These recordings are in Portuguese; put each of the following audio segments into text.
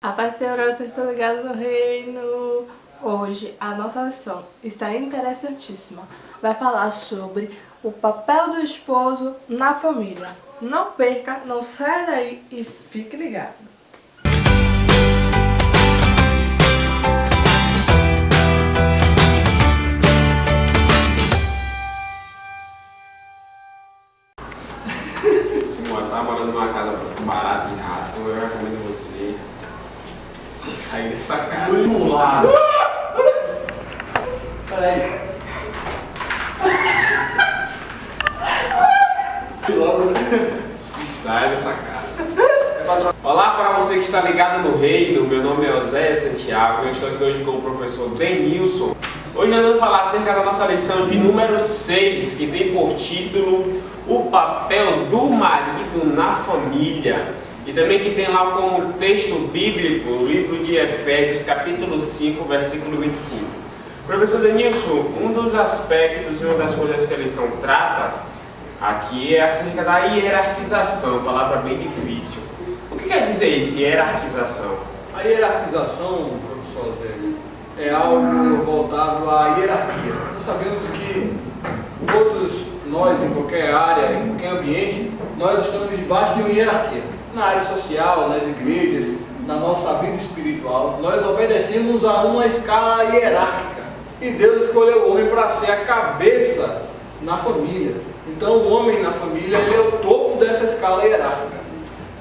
A paz do Senhor, vocês estão ligados no reino. Hoje a nossa lição está interessantíssima. Vai falar sobre o papel do esposo na família. Não perca, não saia daí e fique ligado. Se tá morando numa casa barata e rato, eu recomendo você sair dessa casa. Vamos lá. Peraí. Se sai dessa casa. Olá para você que está ligado no reino, meu nome é José Santiago, eu estou aqui hoje com o professor Denilson. Hoje nós vamos falar acerca da nossa lição de número 6, que tem por título O papel do marido na família. E também que tem lá como texto bíblico o livro de Efésios, capítulo 5, versículo 25. Professor Denilson, um dos aspectos e uma das coisas que a lição trata aqui é acerca da hierarquização, palavra bem difícil. O que quer dizer isso, hierarquização? A hierarquização, professor Zé, é algo voltado à hierarquia. Nós sabemos que todos nós, em qualquer área, em qualquer ambiente, nós estamos debaixo de uma hierarquia. Na área social, nas igrejas, na nossa vida espiritual, nós obedecemos a uma escala hierárquica. E Deus escolheu o homem para ser a cabeça na família. Então o homem na família ele é o topo dessa escala hierárquica.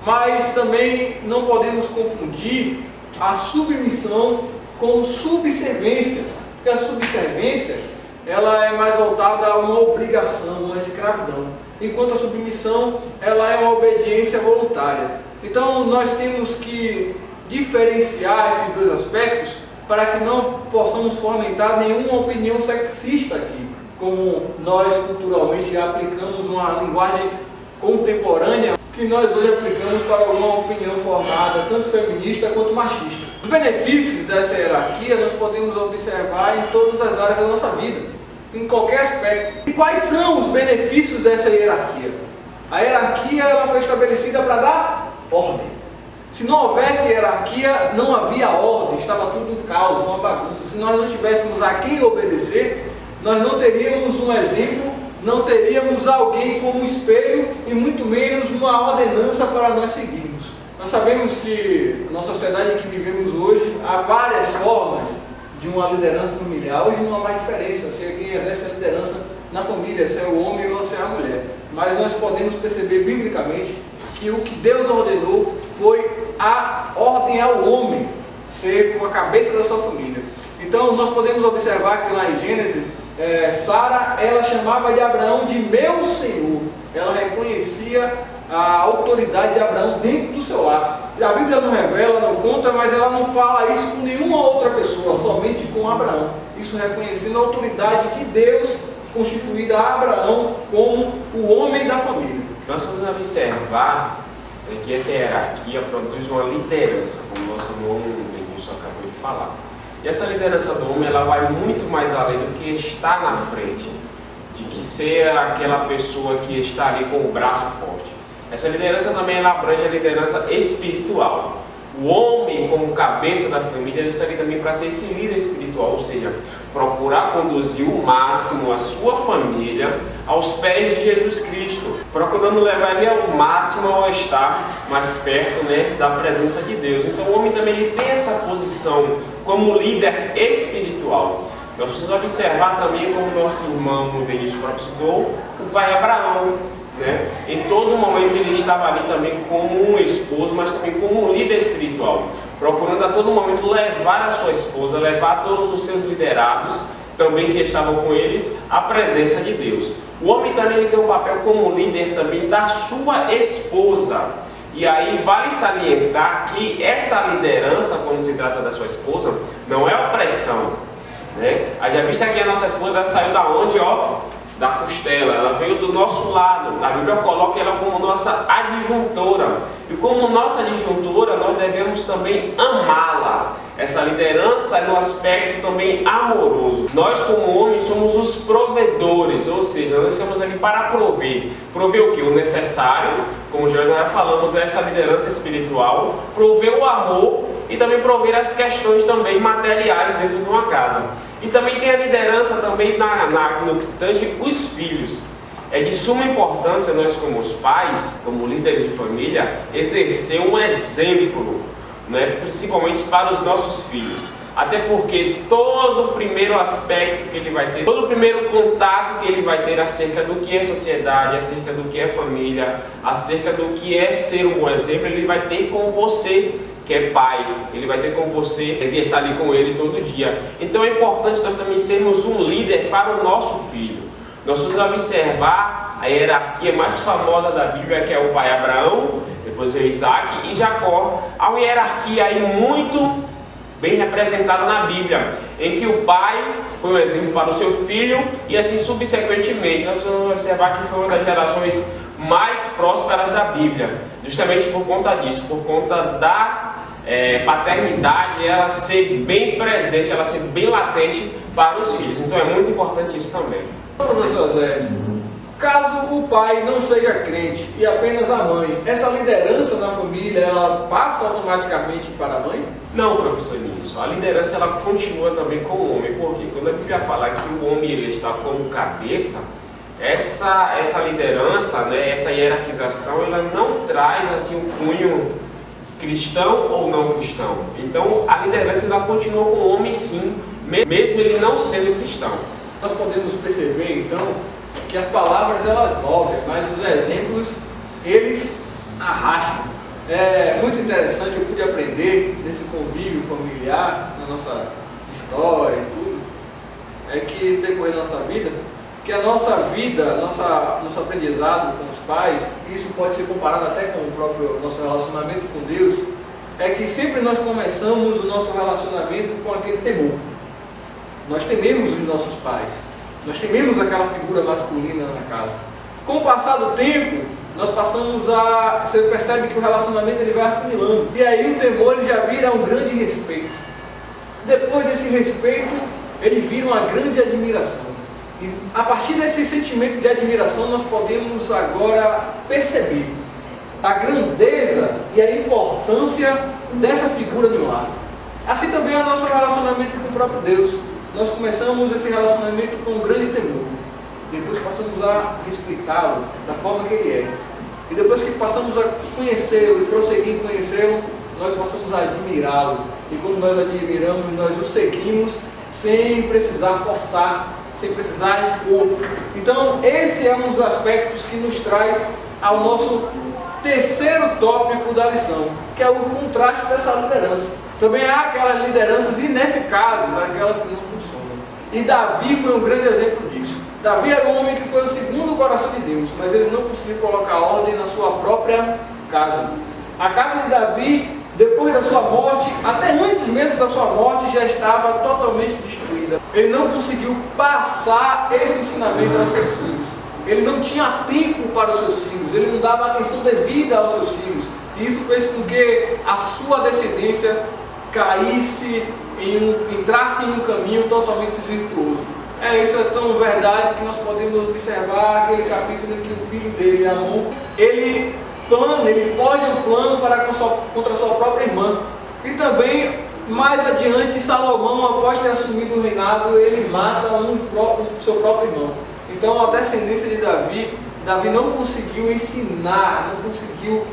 Mas também não podemos confundir a submissão com subservência. Porque a subservência ela é mais voltada a uma obrigação, uma escravidão. Enquanto a submissão ela é uma obediência voluntária. Então nós temos que diferenciar esses dois aspectos para que não possamos fomentar nenhuma opinião sexista aqui, como nós culturalmente aplicamos uma linguagem contemporânea que nós hoje aplicamos para alguma opinião formada, tanto feminista quanto machista. Os benefícios dessa hierarquia nós podemos observar em todas as áreas da nossa vida, em qualquer aspecto. E quais são os benefícios dessa hierarquia? A hierarquia ela foi estabelecida para dar ordem. Se não houvesse hierarquia, não havia ordem, estava tudo um caos, uma bagunça. Se nós não tivéssemos a quem obedecer, nós não teríamos um exemplo, não teríamos alguém como espelho e muito menos uma ordenança para nós seguirmos. Nós sabemos que na sociedade em que vivemos hoje, há várias formas de uma liderança familiar. Hoje não há mais diferença se alguém exerce a liderança na família, se é o homem ou se é a mulher. Mas nós podemos perceber biblicamente que o que Deus ordenou foi a ordem ao homem ser como a cabeça da sua família. Então nós podemos observar que lá em Gênesis, Sara, ela chamava de Abraão de meu Senhor. Ela reconhecia a autoridade de Abraão dentro do seu lar. A Bíblia não revela, não conta, mas ela não fala isso com nenhuma outra pessoa, somente com Abraão. Isso reconhecendo a autoridade de Deus constituída a Abraão como o homem da família. Nós podemos observar que essa hierarquia produz uma liderança, como o nosso irmão Denilson acabou de falar. E essa liderança do homem ela vai muito mais além do que estar na frente, de que ser aquela pessoa que está ali com o braço forte. Essa liderança também ela abrange a liderança espiritual. O homem, como cabeça da família, ele está ali também para ser esse líder espiritual, ou seja, procurar conduzir o máximo a sua família aos pés de Jesus Cristo, procurando levar ele ao máximo ao estar mais perto, da presença de Deus. Então o homem também ele tem essa posição como líder espiritual. Nós precisamos observar também como nosso irmão Denilson citou, o pai Abraão. Em todo momento ele estava ali também como um esposo, mas também como um líder espiritual, procurando a todo momento levar a sua esposa, levar todos os seus liderados, também que estavam com eles, à presença de Deus. O homem também ele tem um papel como líder também da sua esposa. E aí vale salientar que essa liderança, quando se trata da sua esposa, não é opressão. Já vista que a nossa esposa saiu da onde? Da costela, ela veio do nosso lado. A Bíblia coloca ela como nossa adjuntora. E como nossa adjuntora, nós devemos também amá-la. Essa liderança é no aspecto também amoroso. Nós, como homens, somos os provedores, ou seja, nós estamos ali para prover. Prover o que? O necessário, como já falamos, essa liderança espiritual. Prover o amor e também prover as questões também materiais dentro de uma casa. E também tem a liderança também no que tange os filhos. É de suma importância nós como os pais, como líderes de família, exercer um exemplo, né, principalmente para os nossos filhos. Até porque todo o primeiro aspecto que ele vai ter, todo o primeiro contato que ele vai ter acerca do que é sociedade, acerca do que é família, acerca do que é ser um bom exemplo, ele vai ter com você, que é pai, ele vai ter com você, que está ali com ele todo dia. Então é importante nós também sermos um líder para o nosso filho. Nós vamos observar a hierarquia mais famosa da Bíblia, que é o pai Abraão, depois veio Isaac e Jacó. Há uma hierarquia aí muito bem representada na Bíblia, em que o pai foi um exemplo para o seu filho e assim subsequentemente. Nós vamos observar que foi uma das gerações mais prósperas da Bíblia, justamente por conta disso, por conta da paternidade, ela ser bem presente, ela ser bem latente para os filhos. Então é muito importante isso também. Professor Zé, caso o pai não seja crente e apenas a mãe, essa liderança na família, ela passa automaticamente para a mãe? Não, professor Nilson, a liderança ela continua também com o homem, porque quando a Bíblia fala que o homem ele está como cabeça, essa liderança, né, essa hierarquização, ela não traz assim um cunho cristão ou não cristão. Então a liderança ela continua com o homem sim, mesmo ele não sendo cristão. Nós podemos perceber então que as palavras elas movem, mas os exemplos eles arrastam. É muito interessante, eu pude aprender nesse convívio familiar, na nossa história e tudo, é que depois da nossa vida, que a nossa vida, nosso aprendizado com os pais, isso pode ser comparado até com o próprio nosso relacionamento com Deus, é que sempre nós começamos o nosso relacionamento com aquele temor. Nós tememos os nossos pais, nós tememos aquela figura masculina na casa. Com o passar do tempo, nós passamos você percebe que o relacionamento ele vai afunilando. E aí o temor ele já vira um grande respeito. Depois desse respeito, ele vira uma grande admiração. E a partir desse sentimento de admiração, nós podemos agora perceber a grandeza e a importância dessa figura de um lar. Assim também é o nosso relacionamento com o próprio Deus. Nós começamos esse relacionamento com um grande temor. Depois passamos a respeitá-lo da forma que ele é. E depois que passamos a conhecê-lo e prosseguir em conhecê-lo, nós passamos a admirá-lo. E quando nós admiramos, nós o seguimos sem precisar forçar, sem precisar impor. Então, esse é um dos aspectos que nos traz ao nosso terceiro tópico da lição, que é o contraste dessa liderança. Também há aquelas lideranças ineficazes, aquelas que não funcionam. E Davi foi um grande exemplo disso. Davi era um homem que foi o segundo o coração de Deus, mas ele não conseguiu colocar ordem na sua própria casa. A casa de Davi, depois da sua morte, até antes mesmo da sua morte, já estava totalmente destruída. Ele não conseguiu passar esse ensinamento aos seus filhos. Ele não tinha tempo para os seus filhos, ele não dava atenção devida aos seus filhos. E isso fez com que a sua descendência entrasse em um caminho totalmente desvirtuoso. Isso é tão verdade que nós podemos observar aquele capítulo em que o filho dele, Amon, ele foge a um plano contra a sua própria irmã. E também, mais adiante, Salomão, após ter assumido o reinado, ele mata seu próprio irmão. Então a descendência de Davi não conseguiu ensinar, não conseguiu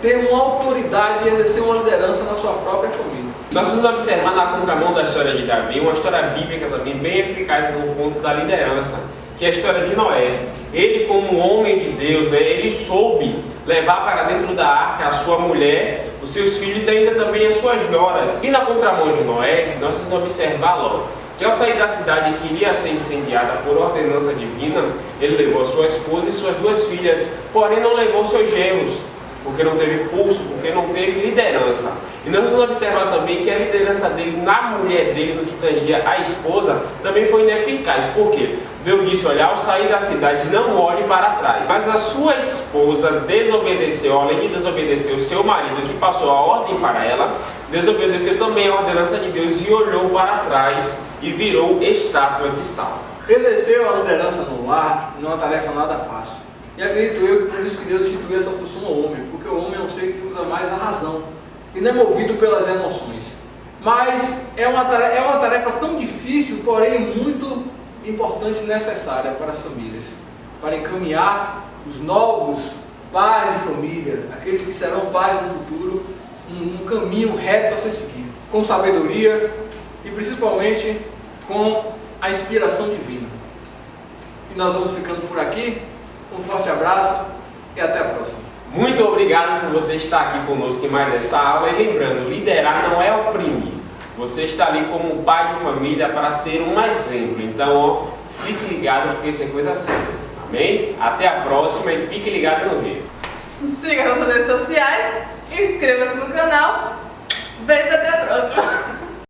ter uma autoridade e exercer uma liderança na sua própria família. Nós vamos observar na contramão da história de Davi, uma história bíblica também bem eficaz no ponto da liderança, que é a história de Noé. Ele, como homem de Deus, né, ele soube levar para dentro da arca a sua mulher, os seus filhos e ainda também as suas noras. E na contramão de Noé, nós vamos observar Ló, que ao sair da cidade que iria ser incendiada por ordenança divina, ele levou a sua esposa e suas duas filhas, porém não levou seus genros, porque não teve pulso, porque não teve liderança. E nós vamos observar também que a liderança dele na mulher dele, no que tangia a esposa, também foi ineficaz. Por quê? Deus disse, olha, ao sair da cidade, não olhe para trás. Mas a sua esposa desobedeceu, além de desobedecer o seu marido, que passou a ordem para ela, desobedeceu também a ordenança de Deus e olhou para trás e virou estátua de sal. Exerceu a liderança no lar não é uma tarefa nada fácil. E acredito eu que por isso que Deus instituiu essa função ao homem, porque o homem é um ser que usa mais a razão. e não é movido pelas emoções. Mas é uma tarefa tão difícil, porém muito importante e necessária para as famílias, para encaminhar os novos pais de família, aqueles que serão pais no futuro, um caminho reto a ser seguido, com sabedoria e principalmente com a inspiração divina. E nós vamos ficando por aqui. Um forte abraço e até a próxima. Muito obrigado por você estar aqui conosco em mais essa aula. E lembrando, liderar não é oprimir. Você está ali como pai de família para ser um exemplo. Então, ó, fique ligado porque isso é coisa séria. Amém? Até a próxima e fique ligado no vídeo. Siga nossas redes sociais, inscreva-se no canal. Beijo, até a próxima.